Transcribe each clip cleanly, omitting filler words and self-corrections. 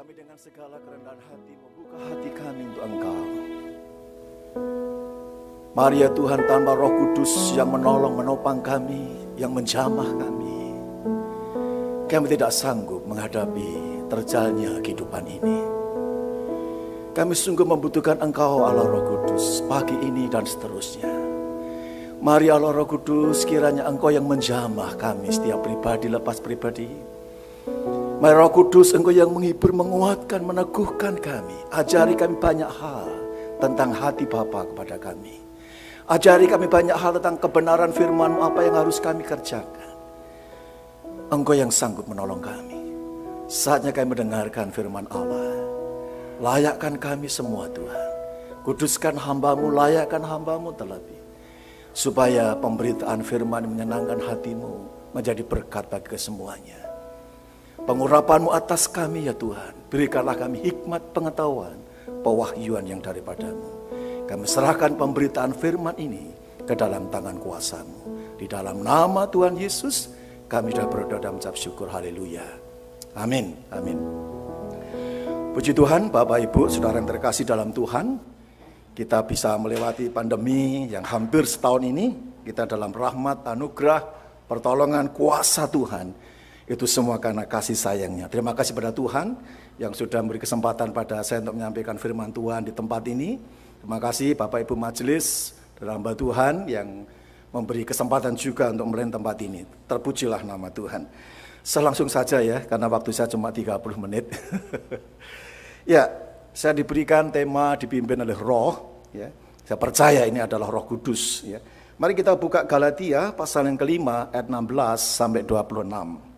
Kami dengan segala kerendahan hati membuka hati kami untuk Engkau. Mari ya Tuhan, tanpa Roh Kudus yang menolong, menopang kami, yang menjamah kami tidak sanggup menghadapi terjalnya kehidupan ini. Kami sungguh membutuhkan Engkau, Allah Roh Kudus, pagi ini dan seterusnya. Mari Allah Roh Kudus, kiranya Engkau yang menjamah kami, setiap pribadi lepas pribadi. Mari Roh Kudus, Engkau yang menghibur, menguatkan, meneguhkan kami. Ajari kami banyak hal tentang hati Bapa kepada kami. Ajari kami banyak hal tentang kebenaran firman-Mu, apa yang harus kami kerjakan. Engkau yang sanggup menolong kami. Saatnya kami mendengarkan firman Allah. Layakkan kami semua Tuhan. Kuduskan hamba-Mu, layakkan hamba-Mu terlebih. Supaya pemberitaan firman menyenangkan hati-Mu, menjadi berkat bagi kesemuanya. Pengurapan-Mu atas kami ya Tuhan. Berikanlah kami hikmat, pengetahuan, pewahyuan yang daripada-Mu. Kami serahkan pemberitaan firman ini ke dalam tangan kuasa-Mu. Di dalam nama Tuhan Yesus, kami sudah berdoa dan mengucap syukur. Haleluya. Amin. Amin. Puji Tuhan, Bapak Ibu, saudara yang terkasih dalam Tuhan. Kita bisa melewati pandemi yang hampir setahun ini. Kita dalam rahmat, anugerah, pertolongan, kuasa Tuhan. Itu semua karena kasih sayangnya. Terima kasih pada Tuhan yang sudah memberi kesempatan pada saya untuk menyampaikan firman Tuhan di tempat ini. Terima kasih Bapak Ibu Majelis dan hamba Tuhan yang memberi kesempatan juga untuk melayani tempat ini. Terpujilah nama Tuhan. Langsung saja ya, karena waktu saya cuma 30 menit. Ya, saya diberikan tema dipimpin oleh Roh. Ya, saya percaya ini adalah Roh Kudus. Ya. Mari kita buka Galatia pasal yang kelima ayat 16 sampai 26.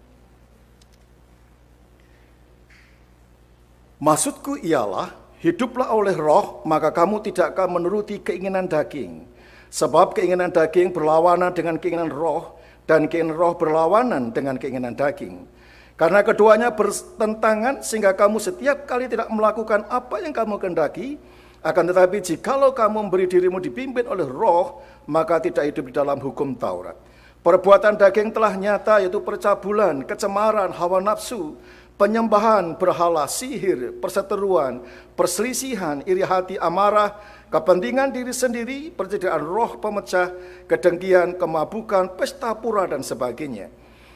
Maksudku ialah, hiduplah oleh Roh, maka kamu tidak akan menuruti keinginan daging. Sebab keinginan daging berlawanan dengan keinginan Roh, dan keinginan Roh berlawanan dengan keinginan daging. Karena keduanya bertentangan, sehingga kamu setiap kali tidak melakukan apa yang kamu kehendaki. Akan tetapi jikalau kamu memberi dirimu dipimpin oleh Roh, maka tidak hidup di dalam hukum Taurat. Perbuatan daging telah nyata, yaitu percabulan, kecemaran, hawa nafsu, penyembahan berhala, sihir, perseteruan, perselisihan, iri hati, amarah, kepentingan diri sendiri, percederaan roh pemecah, kedengkian, kemabukan, pesta pura, dan sebagainya.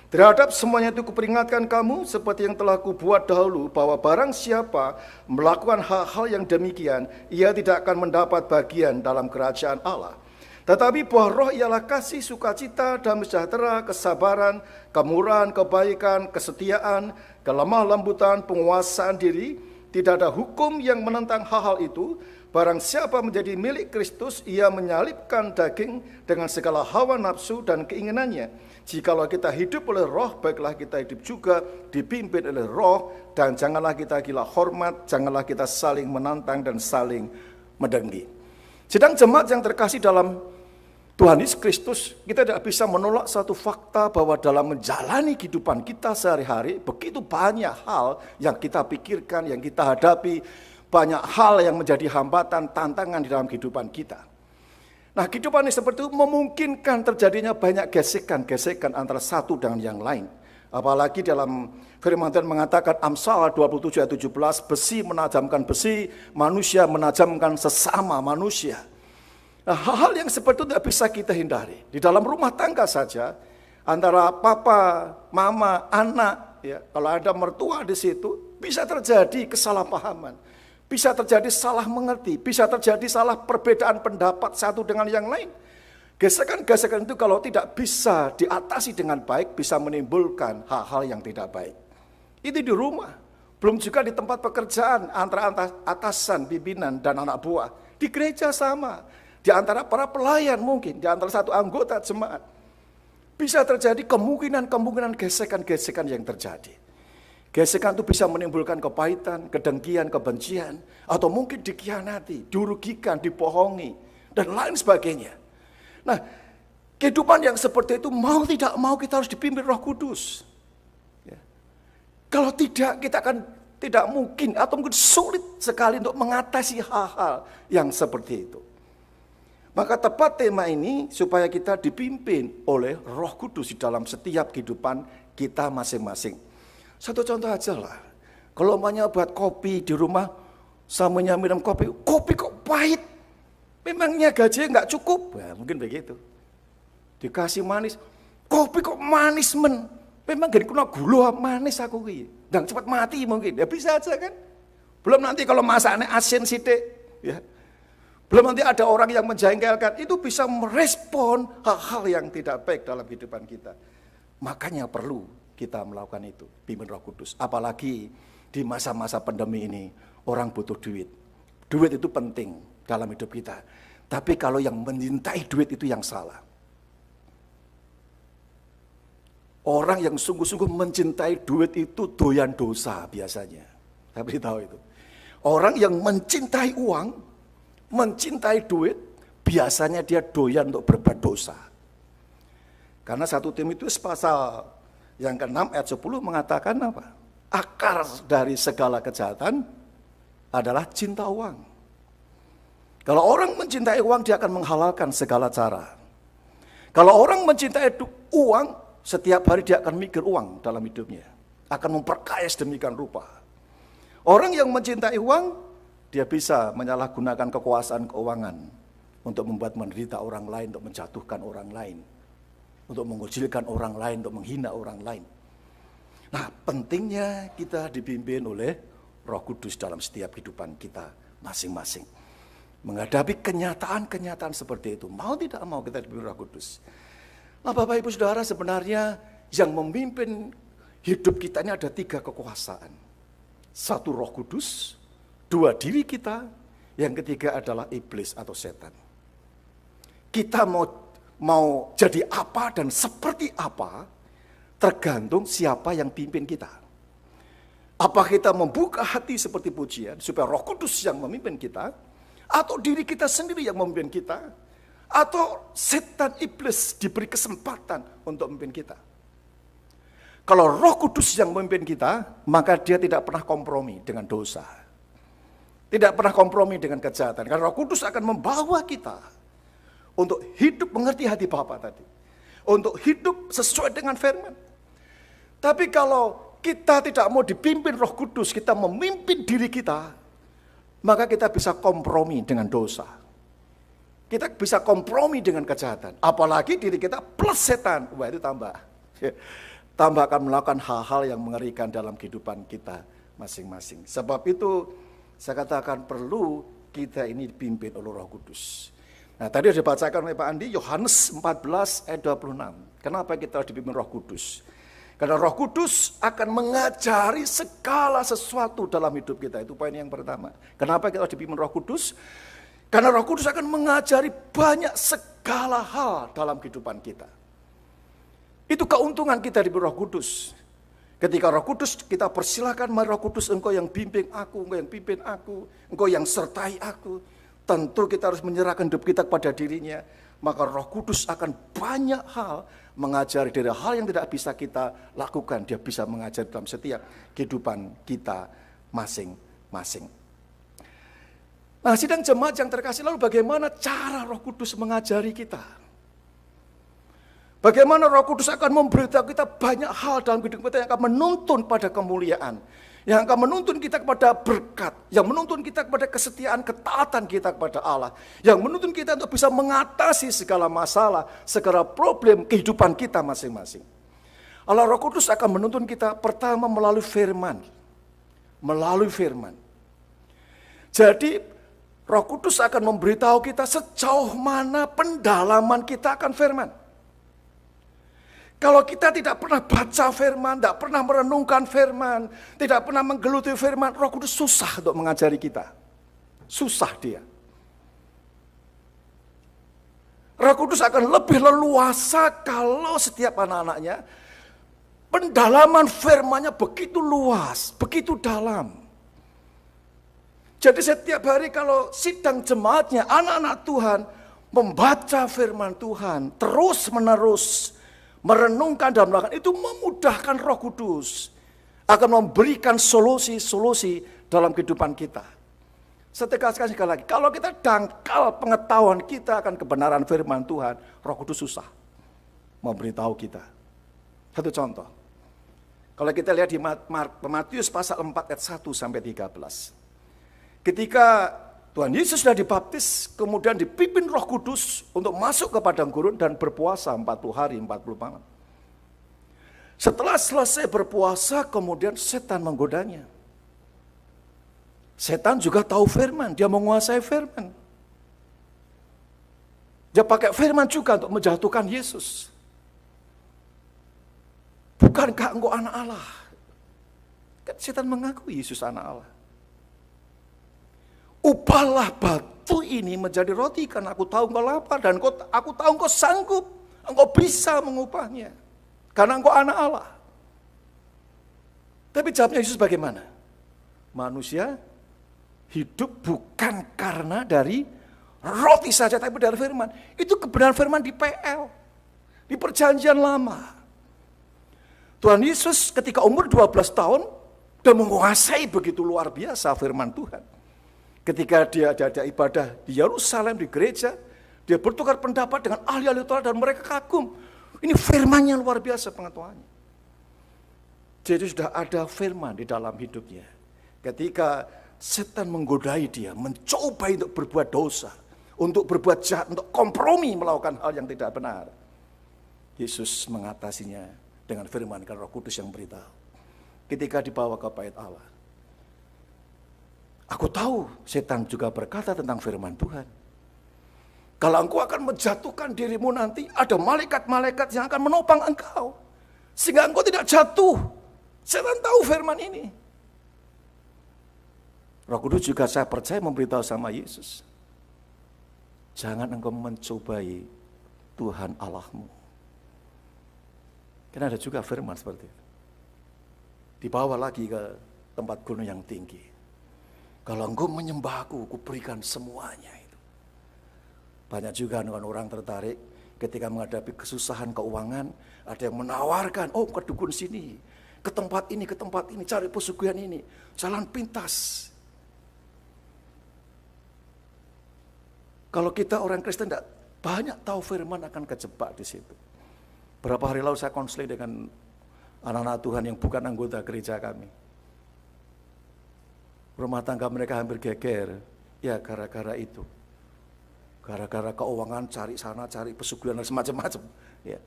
Terhadap semuanya itu kuperingatkan kamu, seperti yang telah kubuat dahulu, bahwa barang siapa melakukan hal-hal yang demikian, ia tidak akan mendapat bagian dalam kerajaan Allah. Tetapi buah roh ialah kasih, sukacita, damai sejahtera, kesabaran, kemurahan, kebaikan, kesetiaan, kelemah lembutan, penguasaan diri. Tidak ada hukum yang menentang hal-hal itu. Barang siapa menjadi milik Kristus, ia menyalibkan daging dengan segala hawa nafsu dan keinginannya. Jikalau kita hidup oleh Roh, baiklah kita hidup juga dipimpin oleh Roh. Dan janganlah kita gila hormat, janganlah kita saling menantang dan saling mendengki. Sedang jemaat yang terkasih dalam Tuhan Yesus Kristus, kita tidak bisa menolak satu fakta bahwa dalam menjalani kehidupan kita sehari-hari, begitu banyak hal yang kita pikirkan, yang kita hadapi, banyak hal yang menjadi hambatan, tantangan di dalam kehidupan kita. Nah, kehidupan ini seperti itu memungkinkan terjadinya banyak gesekan-gesekan antara satu dengan yang lain. Apalagi dalam firman Tuhan mengatakan Amsal 27 ayat 17, besi menajamkan besi, manusia menajamkan sesama manusia. Nah, hal-hal yang seperti itu tidak bisa kita hindari. Di dalam rumah tangga saja, antara papa, mama, anak, ya, kalau ada mertua di situ, bisa terjadi kesalahpahaman, bisa terjadi salah mengerti, bisa terjadi salah perbedaan pendapat satu dengan yang lain. Gesekan-gesekan itu kalau tidak bisa diatasi dengan baik, bisa menimbulkan hal-hal yang tidak baik. Itu di rumah, belum juga di tempat pekerjaan antara atasan, pimpinan, dan anak buah. Di gereja sama. Di antara para pelayan mungkin, di antara satu anggota jemaat. Bisa terjadi kemungkinan gesekan-gesekan yang terjadi. Gesekan itu bisa menimbulkan kepahitan, kedengkian, kebencian, atau mungkin dikhianati, dirugikan, dibohongi, dan lain sebagainya. Nah, kehidupan yang seperti itu mau tidak mau kita harus dipimpin Roh Kudus. Ya. Kalau tidak, kita akan tidak mungkin atau mungkin sulit sekali untuk mengatasi hal-hal yang seperti itu. Maka tepat tema ini supaya kita dipimpin oleh Roh Kudus di dalam setiap kehidupan kita masing-masing. Satu contoh aja lah. Kalau umpamanya buat kopi di rumah, samanya minum kopi, kopi kok pahit. Memangnya gajinya nggak cukup? Ya, mungkin begitu. Dikasih manis, kopi kok manis men. Memang gini kuna gula manis aku ini. Dan cepat mati mungkin. Ya bisa aja kan. Belum nanti kalau masaknya asin sidik. Ya. Belum nanti ada orang yang menjengkelkan. Itu bisa merespon hal-hal yang tidak baik dalam kehidupan kita. Makanya perlu kita melakukan itu. Pimpin Roh Kudus. Apalagi di masa-masa pandemi ini. Orang butuh duit. Duit itu penting dalam hidup kita. Tapi kalau yang mencintai duit itu yang salah. Orang yang sungguh-sungguh mencintai duit itu doyan dosa biasanya. Saya beritahu itu. Orang yang mencintai uang, mencintai duit, biasanya dia doyan untuk berbuat dosa. Karena 1 Timotius pasal yang ke-6 ayat 10 mengatakan apa? Akar dari segala kejahatan adalah cinta uang. Kalau orang mencintai uang, dia akan menghalalkan segala cara. Kalau orang mencintai uang, setiap hari dia akan mikir uang dalam hidupnya. Akan memperkaya sedemikian rupa. Orang yang mencintai uang, dia bisa menyalahgunakan kekuasaan keuangan untuk membuat menderita orang lain, untuk menjatuhkan orang lain, untuk mengucilkan orang lain, untuk menghina orang lain. Nah, pentingnya kita dipimpin oleh Roh Kudus dalam setiap kehidupan kita masing-masing. Menghadapi kenyataan-kenyataan seperti itu, mau tidak mau kita dipimpin Roh Kudus. Nah, Bapak Ibu Saudara, sebenarnya yang memimpin hidup kita ini ada 3 kekuasaan. 1 Roh Kudus, 2 diri kita, yang ketiga adalah iblis atau setan. Kita mau jadi apa dan seperti apa, tergantung siapa yang pimpin kita. Apa kita membuka hati seperti pujian, supaya Roh Kudus yang memimpin kita, atau diri kita sendiri yang memimpin kita, atau setan iblis diberi kesempatan untuk memimpin kita. Kalau Roh Kudus yang memimpin kita, maka dia tidak pernah kompromi dengan dosa. Tidak pernah kompromi dengan kejahatan. Karena Roh Kudus akan membawa kita untuk hidup mengerti hati Bapa tadi. Untuk hidup sesuai dengan firman. Tapi kalau kita tidak mau dipimpin Roh Kudus, kita memimpin diri kita, maka kita bisa kompromi dengan dosa. Kita bisa kompromi dengan kejahatan. Apalagi diri kita plus setan. Wah, itu tambah akan melakukan hal-hal yang mengerikan dalam kehidupan kita masing-masing. Sebab itu saya katakan perlu kita ini dipimpin oleh Roh Kudus. Nah, tadi sudah dibacakan oleh Pak Andi, Yohanes 14 ayat 26. Kenapa kita harus dipimpin Roh Kudus? Karena Roh Kudus akan mengajari segala sesuatu dalam hidup kita. Itu poin yang pertama. Kenapa kita harus dipimpin Roh Kudus? Karena Roh Kudus akan mengajari banyak segala hal dalam kehidupan kita. Itu keuntungan kita di Roh Kudus. Ketika Roh Kudus kita persilahkan, mari Roh Kudus engkau yang bimbing aku, engkau yang pimpin aku, engkau yang sertai aku. Tentu kita harus menyerahkan hidup kita kepada dirinya. Maka Roh Kudus akan banyak hal mengajari dari hal yang tidak bisa kita lakukan. Dia bisa mengajari dalam setiap kehidupan kita masing-masing. Nah, sidang jemaat yang terkasih, lalu bagaimana cara Roh Kudus mengajari kita? Bagaimana Roh Kudus akan memberitahu kita banyak hal dalam hidup kita yang akan menuntun pada kemuliaan, yang akan menuntun kita kepada berkat, yang menuntun kita kepada kesetiaan, ketaatan kita kepada Allah, yang menuntun kita untuk bisa mengatasi segala masalah, segala problem kehidupan kita masing-masing. Allah Roh Kudus akan menuntun kita pertama melalui firman. Melalui firman. Jadi Roh Kudus akan memberitahu kita sejauh mana pendalaman kita akan firman. Kalau kita tidak pernah baca firman, tidak pernah merenungkan firman, tidak pernah menggeluti firman, Roh Kudus susah untuk mengajari kita. Susah dia. Roh Kudus akan lebih leluasa kalau setiap anak-anaknya pendalaman firman-Nya begitu luas, begitu dalam. Jadi setiap hari kalau sidang jemaatnya, anak-anak Tuhan membaca firman Tuhan, terus-menerus merenungkan dan melakukan, itu memudahkan Roh Kudus. Akan memberikan solusi-solusi dalam kehidupan kita. Saya tegaskan sekali lagi, kalau kita dangkal pengetahuan kita akan kebenaran firman Tuhan, Roh Kudus susah memberitahu kita. Satu contoh, Kalau kita lihat di Matius pasal 4 ayat 1 sampai 13. Ketika Tuhan Yesus sudah dibaptis, kemudian dipimpin Roh Kudus untuk masuk ke padang gurun dan berpuasa 40 hari 40 malam. Setelah selesai berpuasa, kemudian setan menggodanya. Setan juga tahu firman, dia menguasai firman. Dia pakai firman juga untuk menjatuhkan Yesus. Bukankah engkau anak Allah? Kan setan mengakui Yesus anak Allah. Ubahlah batu ini menjadi roti, karena aku tahu engkau lapar dan aku tahu engkau sanggup, engkau bisa mengubahnya, karena engkau anak Allah. Tapi jawabnya Yesus bagaimana? Manusia hidup bukan karena dari roti saja, tapi dari firman. Itu kebenaran firman di PL, di perjanjian lama. Tuhan Yesus ketika umur 12 tahun, sudah menguasai begitu luar biasa firman Tuhan. Ketika dia ada ibadah di Yerusalem, di gereja, dia bertukar pendapat dengan ahli-ahli Taurat dan mereka kagum. Ini firman yang luar biasa pengetahuannya. Jadi sudah ada firman di dalam hidupnya. Ketika setan menggodai dia, mencoba untuk berbuat dosa, untuk berbuat jahat, untuk kompromi melakukan hal yang tidak benar, Yesus mengatasinya dengan firman Roh Kudus yang beritahu. Ketika dibawa ke bait Allah, aku tahu setan juga berkata tentang firman Tuhan. Kalau engkau akan menjatuhkan dirimu nanti, ada malaikat-malaikat yang akan menopang engkau, sehingga engkau tidak jatuh. Setan tahu firman ini. Roh Kudus juga saya percaya memberitahu sama Yesus, jangan engkau mencobai Tuhan Allahmu. Karena ada juga firman seperti itu. Dibawa lagi ke tempat gunung yang tinggi. Kalau engkau menyembah aku berikan semuanya itu. Banyak juga orang tertarik ketika menghadapi kesusahan keuangan, ada yang menawarkan, oh ke dukun sini, ke tempat ini, cari pesugihan ini, jalan pintas. Kalau kita orang Kristen tidak banyak tahu firman, akan kejebak di situ. Berapa hari lalu saya konseling dengan anak-anak Tuhan yang bukan anggota gereja kami. Rumah tangga mereka hampir geger, ya gara-gara itu. Gara-gara keuangan, cari sana, cari pesugihan, dan semacam-macam. Ya.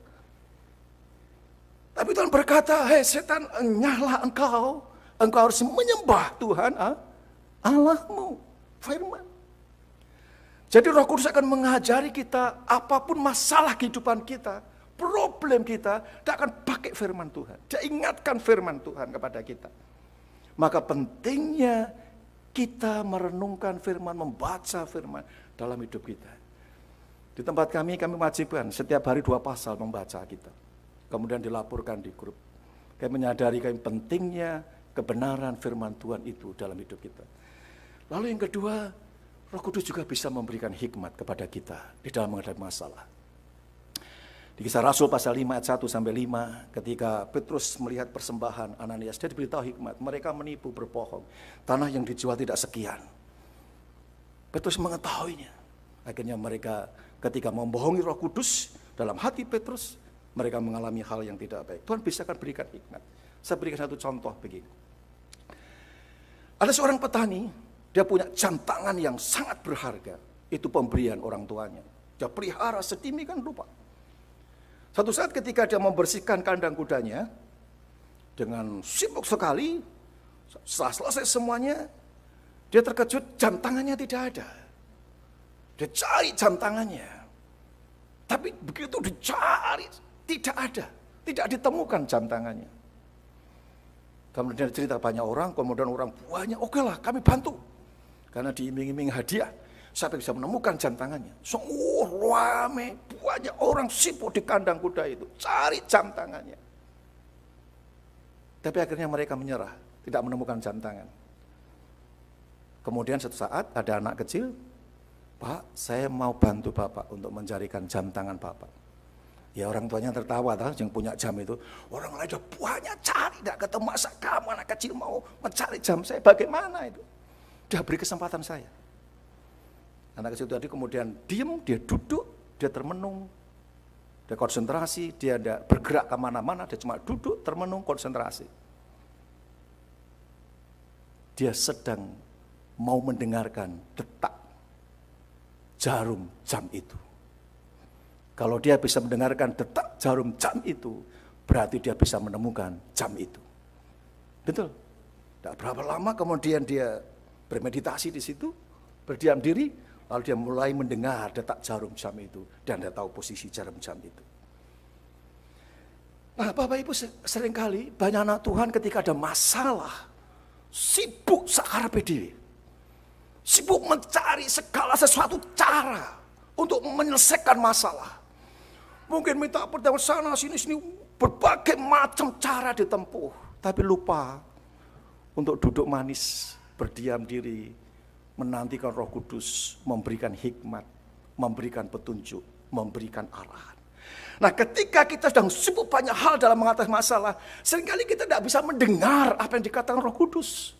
Tapi Tuhan berkata, hei setan, nyala engkau harus menyembah Tuhan Allahmu, firman. Jadi Roh Kudus akan mengajari kita, apapun masalah kehidupan kita, problem kita, dia akan pakai firman Tuhan. Dia ingatkan firman Tuhan kepada kita. Maka pentingnya kita merenungkan firman, membaca firman dalam hidup kita. Di tempat kami wajibkan setiap hari 2 pasal membaca kita. Kemudian dilaporkan di grup. Kami menyadari pentingnya kebenaran firman Tuhan itu dalam hidup kita. Lalu yang kedua, Roh Kudus juga bisa memberikan hikmat kepada kita di dalam menghadapi masalah. Di Kisah Rasul pasal 5 ayat 1 sampai 5, ketika Petrus melihat persembahan Ananias, dia diberitahu hikmat. Mereka menipu, berbohong. Tanah yang dijual tidak sekian. Petrus mengetahuinya. Akhirnya mereka ketika membohongi Roh Kudus dalam hati Petrus, mereka mengalami hal yang tidak baik. Tuhan bisa akan berikan hikmat. Saya berikan satu contoh begini. Ada seorang petani, dia punya jam tangan yang sangat berharga. Itu pemberian orang tuanya. Dia pelihara sedemikian rupa. Satu saat ketika dia membersihkan kandang kudanya, dengan sibuk sekali, setelah selesai semuanya, dia terkejut jam tangannya tidak ada. Dia cari jam tangannya. Tapi begitu dicari, tidak ada. Tidak ditemukan jam tangannya. Kemudian cerita banyak orang, kemudian orang banyak, oke lah kami bantu. Karena diiming-iming hadiah. Sampai bisa menemukan jam tangannya. Semua rame, banyak orang sibuk di kandang kuda itu. Cari jam tangannya. Tapi akhirnya mereka menyerah. Tidak menemukan jam tangan. Kemudian suatu saat ada anak kecil. Pak, saya mau bantu Bapak untuk mencarikan jam tangan Bapak. Ya orang tuanya tertawa yang punya jam itu. Orang lain udah banyak cari, tidak ketemu. Masa kamu anak kecil mau mencari jam saya, bagaimana itu? Dia beri kesempatan saya. Anak kecil tadi kemudian diam, dia duduk, dia termenung, dia konsentrasi, dia tidak bergerak kemana-mana, dia cuma duduk, termenung, konsentrasi. dia sedang mau mendengarkan detak jarum jam itu. Kalau dia bisa mendengarkan detak jarum jam itu, berarti dia bisa menemukan jam itu. Betul. Tidak berapa lama kemudian dia bermeditasi di situ, berdiam diri, lalu dia mulai mendengar detak jarum jam itu, dan dia tahu posisi jarum jam itu. Nah, Bapak Ibu, seringkali banyak anak Tuhan ketika ada masalah, sibuk sakarape dhewe. Sibuk mencari segala sesuatu cara untuk menyelesaikan masalah. Mungkin minta pertolongan sana sini, berbagai macam cara ditempuh, tapi lupa untuk duduk manis, berdiam diri, menantikan Roh Kudus memberikan hikmat, memberikan petunjuk, memberikan arahan. Nah, ketika kita sedang sibuk banyak hal dalam mengatasi masalah, seringkali kita tidak bisa mendengar apa yang dikatakan Roh Kudus.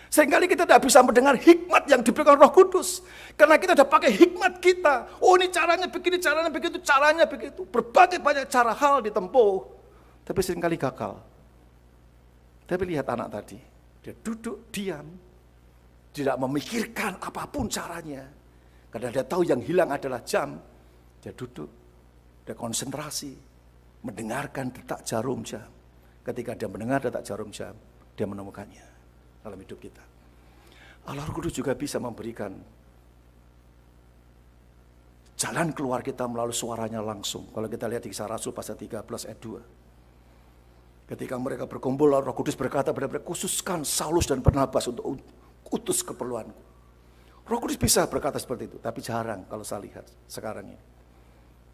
Seringkali kita tidak bisa mendengar hikmat yang diberikan Roh Kudus. Karena kita sudah pakai hikmat kita. Oh, ini caranya begini, caranya begitu, caranya begitu. Berbagai banyak cara hal ditempuh. Tapi seringkali gagal. Tapi lihat anak tadi. Dia duduk diam. Tidak memikirkan apapun caranya. Karena dia tahu yang hilang adalah jam. Dia duduk. Dia konsentrasi. Mendengarkan detak jarum jam. Ketika dia mendengar detak jarum jam, dia menemukannya dalam hidup kita. Allah Roh Kudus juga bisa memberikan jalan keluar kita melalui suaranya langsung. Kalau kita lihat di Kisah Rasul pasal 13 ayat 2. Ketika mereka berkumpul, Roh Kudus berkata kepada mereka, khususkan Saulus dan Barnabas untuk utus keperluanku. Roh Kudus bisa berkata seperti itu, tapi jarang kalau saya lihat sekarang ini.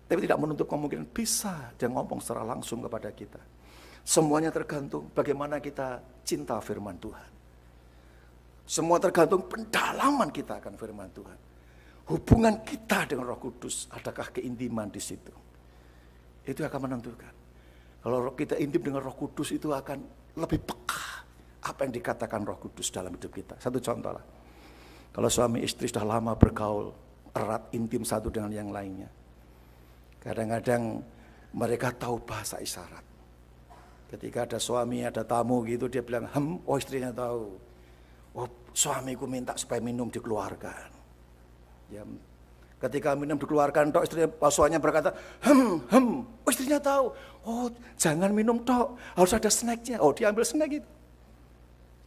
Tapi tidak menutup kemungkinan bisa dia ngomong secara langsung kepada kita. Semuanya tergantung bagaimana kita cinta firman Tuhan. Semua tergantung pendalaman kita akan firman Tuhan. Hubungan kita dengan Roh Kudus, adakah keintiman di situ? Itu akan menentukan. Kalau kita intim dengan Roh Kudus, itu akan lebih peka apa yang dikatakan Roh Kudus dalam hidup kita. Satu contoh lah. Kalau suami istri sudah lama bergaul, erat, intim satu dengan yang lainnya. Kadang-kadang mereka tahu bahasa isyarat. Ketika ada suami, ada tamu gitu, dia bilang, oh istrinya tahu. Oh, suamiku minta supaya minum dikeluarkan. Ya, ketika minum dikeluarkan, suaminya berkata, oh istrinya tahu. Oh, jangan minum tok, harus ada snacknya. Oh, dia ambil snack itu.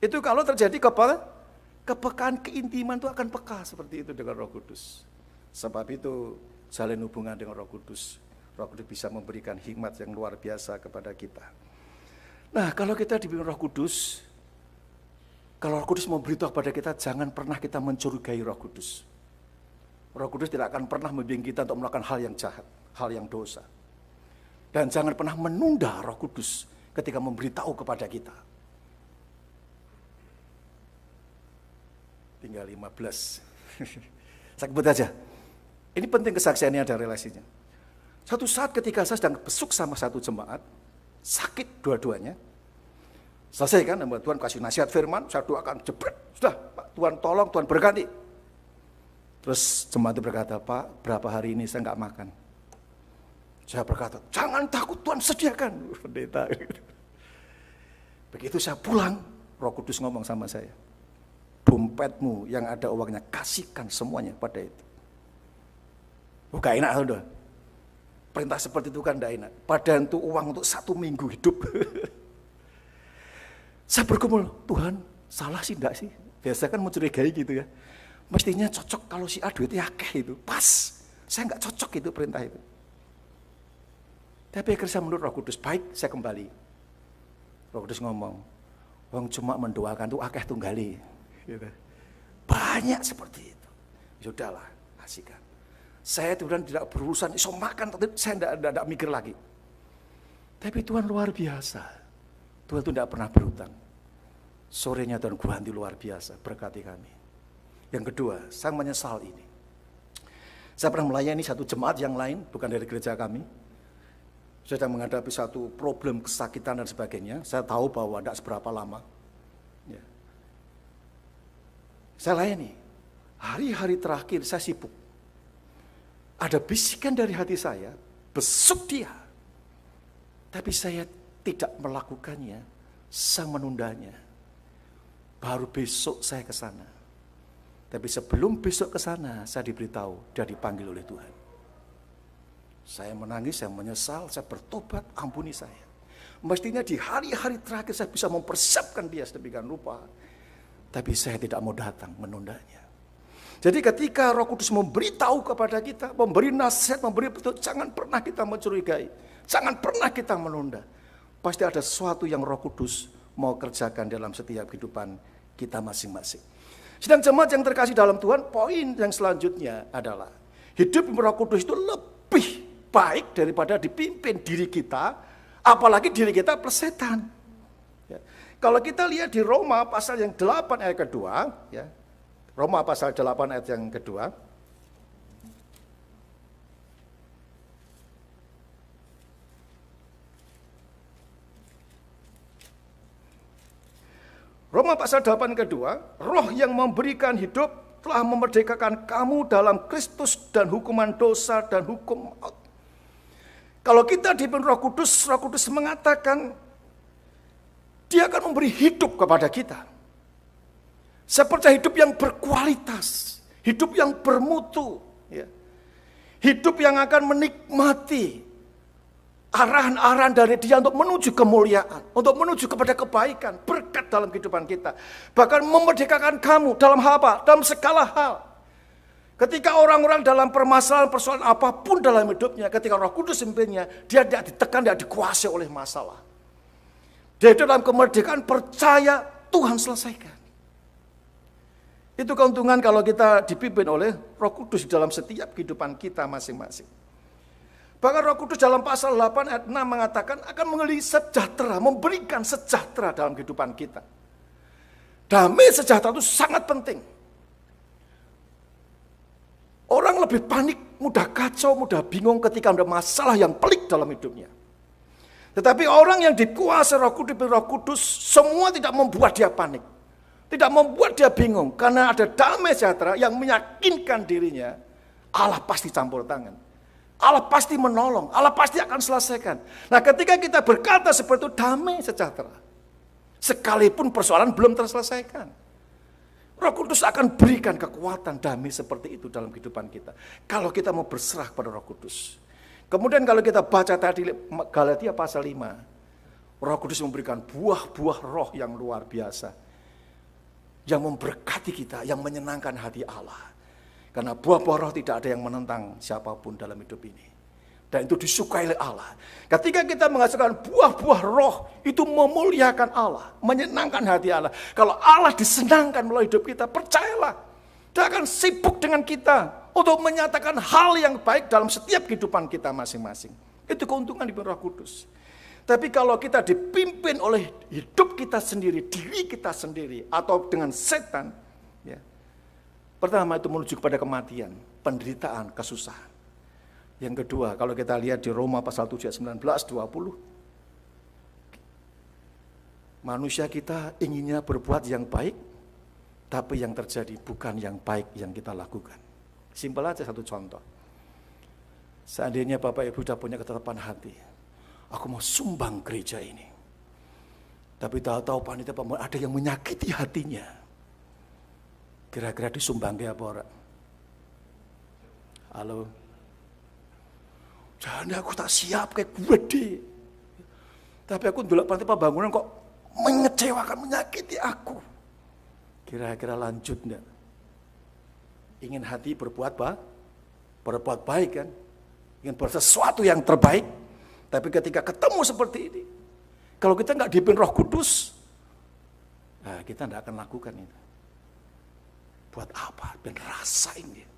Itu kalau terjadi kepekaan keintiman itu akan peka seperti itu dengan Roh Kudus. Sebab itu, jalin hubungan dengan Roh Kudus. Roh Kudus bisa memberikan hikmat yang luar biasa kepada kita. Nah, kalau kita diberi Roh Kudus, kalau Roh Kudus memberitahu kepada kita, jangan pernah kita mencurigai Roh Kudus. Roh Kudus tidak akan pernah membimbing kita untuk melakukan hal yang jahat, hal yang dosa. Dan jangan pernah menunda Roh Kudus ketika memberitahu kepada kita. Tinggal 15. Saya sebut aja. Ini penting kesaksiannya, ada relasinya. Satu saat ketika saya sedang besuk sama satu jemaat, sakit dua-duanya. Selesai kan, Tuhan kasih nasihat firman, saya doakan, jebret, sudah, Pak, Tuhan tolong, Tuhan berkati. Terus jemaat itu berkata, Pak, berapa hari ini saya enggak makan. Saya berkata, jangan takut, Tuhan sediakan. Pendeta. Begitu saya pulang, Roh Kudus ngomong sama saya, dompetmu yang ada uangnya, kasihkan semuanya pada itu. Oh, gak enak, udah. Perintah seperti itu kan gak enak. Padahal itu uang untuk 1 minggu hidup. Saya bergumul, Tuhan salah sih enggak sih? Biasa kan mencurigai gitu ya. Mestinya cocok kalau si A duitnya akeh itu. Pas, saya enggak cocok itu perintah itu. Tapi akhirnya saya menurut Roh Kudus, baik saya kembali. Roh Kudus ngomong, wong cuma mendoakan tuh akeh tunggali. Gitu. Banyak seperti itu. Sudahlah, kasihkan. Saya kemudian tidak berurusan, iso makan, tapi saya tidak mikir lagi. Tapi Tuhan luar biasa. Tuhan itu tidak pernah berhutang. Sorenya Tuhan ganti luar biasa, berkati kami. Yang kedua, saya menyesal ini. Saya pernah melayani satu jemaat yang lain, bukan dari gereja kami. Saya sedang menghadapi satu problem kesakitan dan sebagainya. Saya tahu bahwa tidak seberapa lama. Ya. Saya layani. Hari-hari terakhir saya sibuk. Ada bisikan dari hati saya, besuk dia. Tapi saya tidak melakukannya, saya menundanya. baru besok saya ke sana. Tapi sebelum besok ke sana, saya diberitahu dia dipanggil oleh Tuhan. Saya menangis, saya menyesal, saya bertobat, ampuni saya. Mestinya di hari-hari terakhir saya bisa mempersiapkan dia sedemikian rupa. Tapi saya tidak mau datang, menundanya. Jadi ketika Roh Kudus memberitahu kepada kita, memberi nasihat, memberi petunjuk, jangan pernah kita mencurigai. Jangan pernah kita menunda. Pasti ada sesuatu yang Roh Kudus mau kerjakan dalam setiap kehidupan kita masing-masing. Sedang jemaat yang terkasih dalam Tuhan, poin yang selanjutnya adalah hidup Roh Kudus itu lebih baik daripada dipimpin diri kita, apalagi diri kita plus setan. Ya. Kalau kita lihat di Roma pasal yang 8 ayat kedua, ya, Roma pasal 8 ayat yang kedua, Roma pasal 8 kedua, roh yang memberikan hidup telah memerdekakan kamu dalam Kristus dan hukuman dosa dan hukum maut. Kalau kita dipimpin Roh Kudus mengatakan dia akan memberi hidup kepada kita. Seperti hidup yang berkualitas, hidup yang bermutu, ya. Hidup yang akan menikmati arahan-arahan dari dia untuk menuju kemuliaan, untuk menuju kepada kebaikan, berkat dalam kehidupan kita. Bahkan memerdekakan kamu dalam hal apa? Dalam segala hal. Ketika orang-orang dalam permasalahan apapun dalam hidupnya, ketika Roh Kudus memimpinnya, dia tidak ditekan, tidak dikuasai oleh masalah. Dia dalam kemerdekaan percaya Tuhan selesaikan. Itu keuntungan kalau kita dipimpin oleh Roh Kudus dalam setiap kehidupan kita masing-masing. Bahkan Roh Kudus dalam pasal 8 ayat 6 mengatakan akan mengaliri sejahtera, memberikan sejahtera dalam kehidupan kita. Damai sejahtera itu sangat penting. Orang lebih panik, mudah kacau, mudah bingung ketika ada masalah yang pelik dalam hidupnya. Tetapi orang yang dikuasai Roh Kudus, semua tidak membuat dia panik. Tidak membuat dia bingung, karena ada damai sejahtera yang meyakinkan dirinya, Allah pasti campur tangan. Allah pasti menolong, Allah pasti akan selesaikan. Nah, ketika kita berkata seperti itu, damai sejahtera. Sekalipun persoalan belum terselesaikan. Roh Kudus akan berikan kekuatan damai seperti itu dalam kehidupan kita. Kalau kita mau berserah pada Roh Kudus. Kemudian kalau kita baca tadi Galatia pasal 5. Roh Kudus memberikan buah-buah roh yang luar biasa. Yang memberkati kita, yang menyenangkan hati Allah. Karena buah-buah roh tidak ada yang menentang siapapun dalam hidup ini. Dan itu disukai oleh Allah. Ketika kita menghasilkan buah-buah roh, itu memuliakan Allah, menyenangkan hati Allah. Kalau Allah disenangkan melalui hidup kita, percayalah, dia akan sibuk dengan kita untuk menyatakan hal yang baik dalam setiap kehidupan kita masing-masing. Itu keuntungan di Roh Kudus. Tapi kalau kita dipimpin oleh hidup kita sendiri, diri kita sendiri, atau dengan setan, ya, pertama itu menuju kepada kematian, penderitaan, kesusahan. Yang kedua, kalau kita lihat di Roma pasal 7 ayat 19-20, manusia kita inginnya berbuat yang baik, tapi yang terjadi bukan yang baik yang kita lakukan. Simpel aja satu contoh. Seandainya Bapak Ibu sudah punya ketetapan hati, aku mau sumbang gereja ini. Tapi tahu-tahu panitia pembangunan ada yang menyakiti hatinya. Kira-kira disumbang dia apa orang? Halo? Jangan aku tak siap kayak gue deh. Tapi aku dulu panitia pembangunan kok mengecewakan, menyakiti aku. Kira-kira lanjut enggak? Ingin hati berbuat baik kan? Ingin berbuat sesuatu yang terbaik. Tapi ketika ketemu seperti ini, kalau kita nggak dipimpin Roh Kudus, nah kita nggak akan lakukan itu. Buat apa? Ben rasain dia.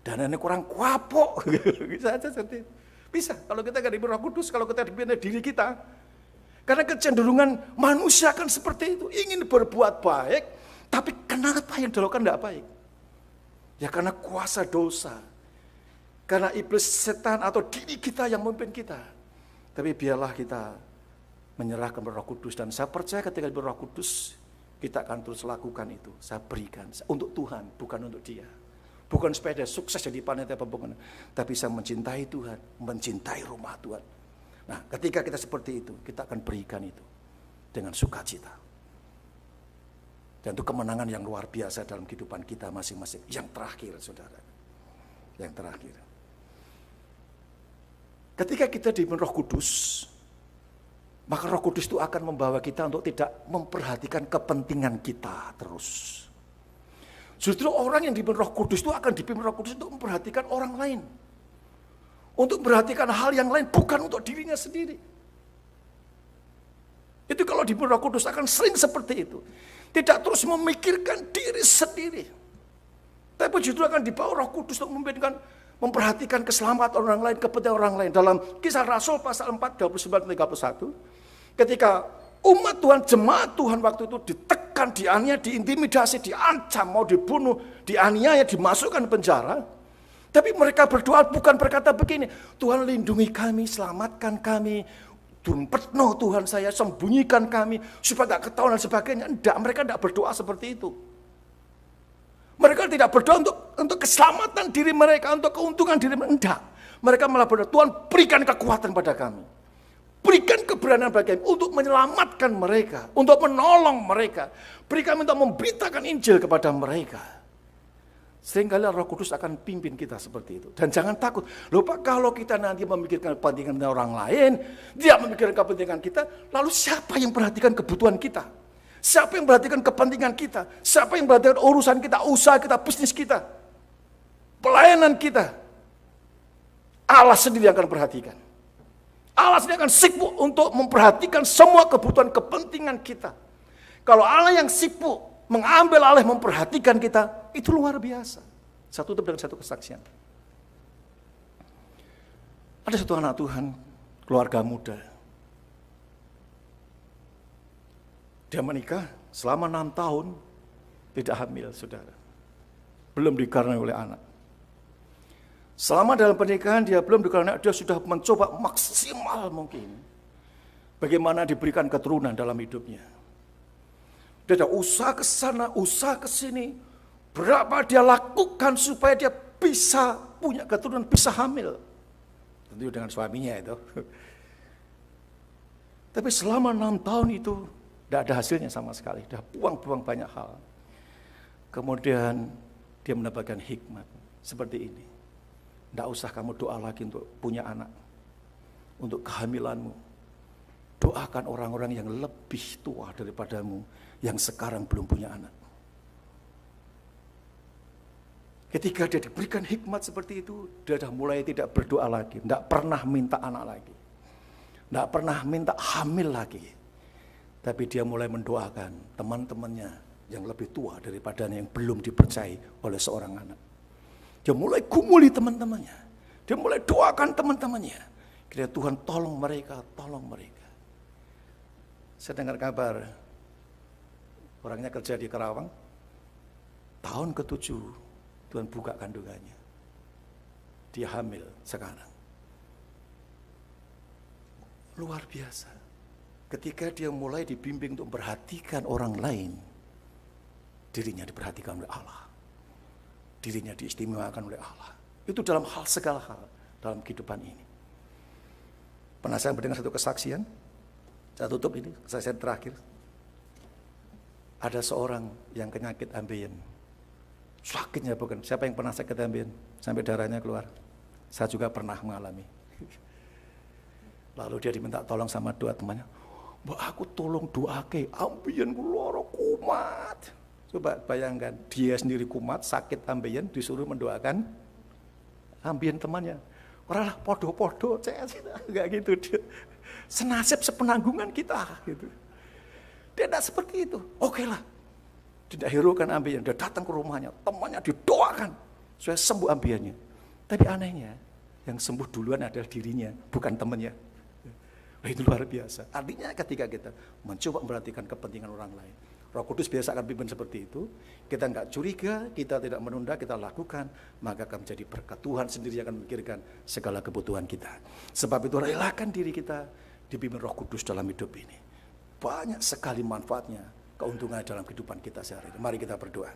Dan ini kurang kuapok. Bisa aja seperti itu. Bisa, kalau kita nggak dipimpin Roh Kudus, kalau kita dipimpin diri kita. Karena kecenderungan manusia kan seperti itu. Ingin berbuat baik, tapi kenapa yang dilakukan tidak baik? Ya karena kuasa dosa. Karena iblis setan atau diri kita yang memimpin kita. Tapi biarlah kita menyerahkan Roh Kudus. Dan saya percaya ketika Roh Kudus, kita akan terus lakukan itu. Saya berikan untuk Tuhan, bukan untuk dia. Bukan supaya dia sukses jadi panitia pembangunan. Tapi saya mencintai Tuhan, mencintai rumah Tuhan. Nah, ketika kita seperti itu, kita akan berikan itu dengan sukacita. Dan itu kemenangan yang luar biasa dalam kehidupan kita masing-masing. Yang terakhir, saudara. Yang terakhir. Ketika kita dipimpin Roh Kudus, maka Roh Kudus itu akan membawa kita untuk tidak memperhatikan kepentingan kita terus. Justru orang yang dipimpin Roh Kudus itu akan dipimpin Roh Kudus untuk memperhatikan orang lain. Untuk memperhatikan hal yang lain, bukan untuk dirinya sendiri. Itu kalau dipimpin Roh Kudus akan sering seperti itu. Tidak terus memikirkan diri sendiri. Tapi justru akan dibawa Roh Kudus untuk memperhatikan keselamatan orang lain, kepentingan orang lain. Dalam Kisah Rasul pasal 4, 29-31, ketika umat Tuhan, jemaat Tuhan waktu itu ditekan, dianiaya, diintimidasi, diancam, mau dibunuh, dianiaya, dimasukkan penjara. Tapi mereka berdoa bukan berkata begini, Tuhan lindungi kami, selamatkan kami, Tuhan penuh Tuhan saya, sembunyikan kami, supaya gak ketahuan dan sebagainya. Enggak, mereka tidak berdoa seperti itu. Mereka tidak berdoa untuk keselamatan diri mereka, untuk keuntungan diri mereka. Enggak, mereka malah berdoa, Tuhan berikan kekuatan pada kami. Berikan keberanian bagi kami untuk menyelamatkan mereka, untuk menolong mereka. Berikan untuk memberitakan Injil kepada mereka. Seringkali Roh Kudus akan pimpin kita seperti itu. Dan jangan takut. Lupa kalau kita nanti memikirkan kepentingan orang lain, dia memikirkan kepentingan kita, lalu siapa yang perhatikan kebutuhan kita? Siapa yang perhatikan kepentingan kita? Siapa yang perhatikan urusan kita, usaha kita, bisnis kita? Pelayanan kita? Allah sendiri akan perhatikan. Allah sendiri akan sibuk untuk memperhatikan semua kebutuhan kepentingan kita. Kalau Allah yang sibuk mengambil alih memperhatikan kita, itu luar biasa. Satu tutup dengan satu kesaksian. Ada satu anak Tuhan, keluarga muda. Dia menikah selama 6 tahun, tidak hamil, saudara. Belum dikaruniai oleh anak. Selama dalam pernikahan dia belum dikaruniai, dia sudah mencoba maksimal mungkin. Bagaimana diberikan keturunan dalam hidupnya. Dia ada usaha ke sana, usaha ke sini. Berapa dia lakukan supaya dia bisa punya keturunan, bisa hamil. Tentu dengan suaminya itu. Tapi selama 6 tahun itu tidak ada hasilnya sama sekali. Dia buang-buang banyak hal. Kemudian dia mendapatkan hikmat seperti ini. Tidak usah kamu doa lagi untuk punya anak. Untuk kehamilanmu. Doakan orang-orang yang lebih tua daripadamu, yang sekarang belum punya anak. Ketika dia diberikan hikmat seperti itu, dia sudah mulai tidak berdoa lagi, tidak pernah minta anak lagi, tidak pernah minta hamil lagi. Tapi dia mulai mendoakan teman-temannya yang lebih tua daripadanya, yang belum dipercayai oleh seorang anak. Dia mulai gumuli teman-temannya, dia mulai doakan teman-temannya. Kira Tuhan tolong mereka, tolong mereka. Saya dengar kabar, orangnya kerja di Karawang, tahun ke-7 Tuhan buka kandungannya. Dia hamil sekarang. Luar biasa. Ketika dia mulai dibimbing untuk memperhatikan orang lain, dirinya diperhatikan oleh Allah. Dirinya diistimewakan oleh Allah. Itu dalam hal segala hal dalam kehidupan ini. Pernah saya mendengar satu kesaksian? Saya tutup ini, kesaksian terakhir. Ada seorang yang penyakit ambeien. Sakitnya bukan. Siapa yang pernah sakit ambeien? Sampai darahnya keluar. Saya juga pernah mengalami. Lalu dia diminta tolong sama dua temannya. Mbak, aku tolong doake, ambeien loro kumat. Coba bayangkan, dia sendiri kumat, sakit ambeien, disuruh mendoakan ambeien temannya. Orang lah podo-podo, enggak gitu dia. Senasib sepenanggungan kita gitu. Dia tidak seperti itu. Oke lah. Tidak hiraukan ambeien, dia datang ke rumahnya, temannya didoakan supaya sembuh ambeiennya. Tapi anehnya, yang sembuh duluan adalah dirinya, bukan temannya. Itu luar biasa. Artinya ketika kita mencoba memperhatikan kepentingan orang lain, Roh Kudus biasa akan pimpin seperti itu. Kita enggak curiga, kita tidak menunda, kita lakukan, maka akan menjadi berkat. Tuhan sendiri akan memikirkan segala kebutuhan kita. Sebab itu relakan diri kita dipimpin Roh Kudus dalam hidup ini. Banyak sekali manfaatnya, keuntungan dalam kehidupan kita sehari-hari. Mari kita berdoa.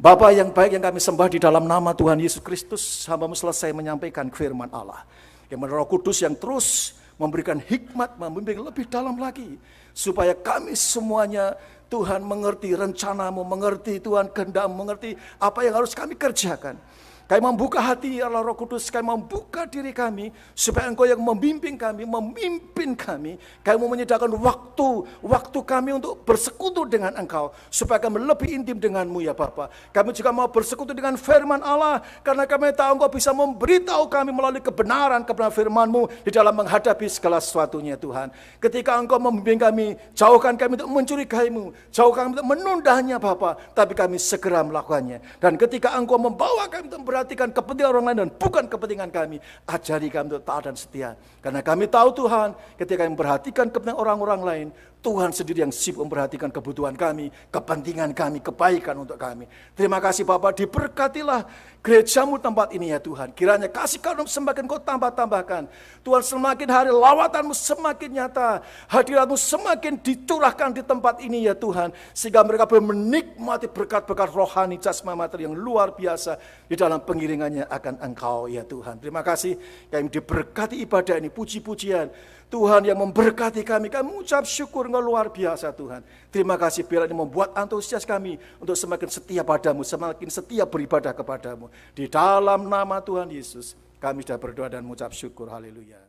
Bapa yang baik yang kami sembah di dalam nama Tuhan Yesus Kristus, hamba-Mu selesai menyampaikan firman Allah. Yang Roh Kudus yang terus memberikan hikmat, membimbing lebih dalam lagi. Supaya kami semuanya Tuhan mengerti rencanamu, mengerti Tuhan kehendak, mengerti apa yang harus kami kerjakan. Kami membuka hati Allah Roh Kudus, kami membuka diri kami, supaya Engkau yang membimbing kami, memimpin kami. Kami mau menyediakan waktu kami untuk bersekutu dengan Engkau, supaya kami lebih intim denganmu ya Bapa. Kami juga mau bersekutu dengan firman Allah, karena kami tahu Engkau bisa memberitahu kami melalui kebenaran firman-Mu di dalam menghadapi segala sesuatunya Tuhan. Ketika Engkau membimbing kami, jauhkan kami untuk mencurigai-Mu, jauhkan kami untuk menundanya Bapa, tapi kami segera melakukannya. Dan ketika Engkau membawa kami untuk perhatikan kepentingan orang lain dan bukan kepentingan kami, ajari kami untuk taat dan setia. Karena kami tahu Tuhan, ketika kami memperhatikan kepentingan orang-orang lain, Tuhan sendiri yang sibuk memperhatikan kebutuhan kami, kepentingan kami, kebaikan untuk kami. Terima kasih Bapak, diberkatilah gerejamu tempat ini ya Tuhan. Kiranya kasih karunia semakin Kau tambah-tambahkan. Tuhan, semakin hari lawatanmu semakin nyata, hadiratmu semakin dicurahkan di tempat ini ya Tuhan, sehingga mereka boleh menikmati berkat-berkat rohani jasmani materi yang luar biasa di dalam pengiringannya akan Engkau ya Tuhan. Terima kasih kami diberkati ibadah ini, puji-pujian Tuhan yang memberkati kami. Kami mengucap syukur Engkau luar biasa Tuhan. Terima kasih, biar ini membuat antusias kami untuk semakin setia padamu, semakin setia beribadah kepadamu. Di dalam nama Tuhan Yesus kami sudah berdoa dan mengucap syukur. Haleluya.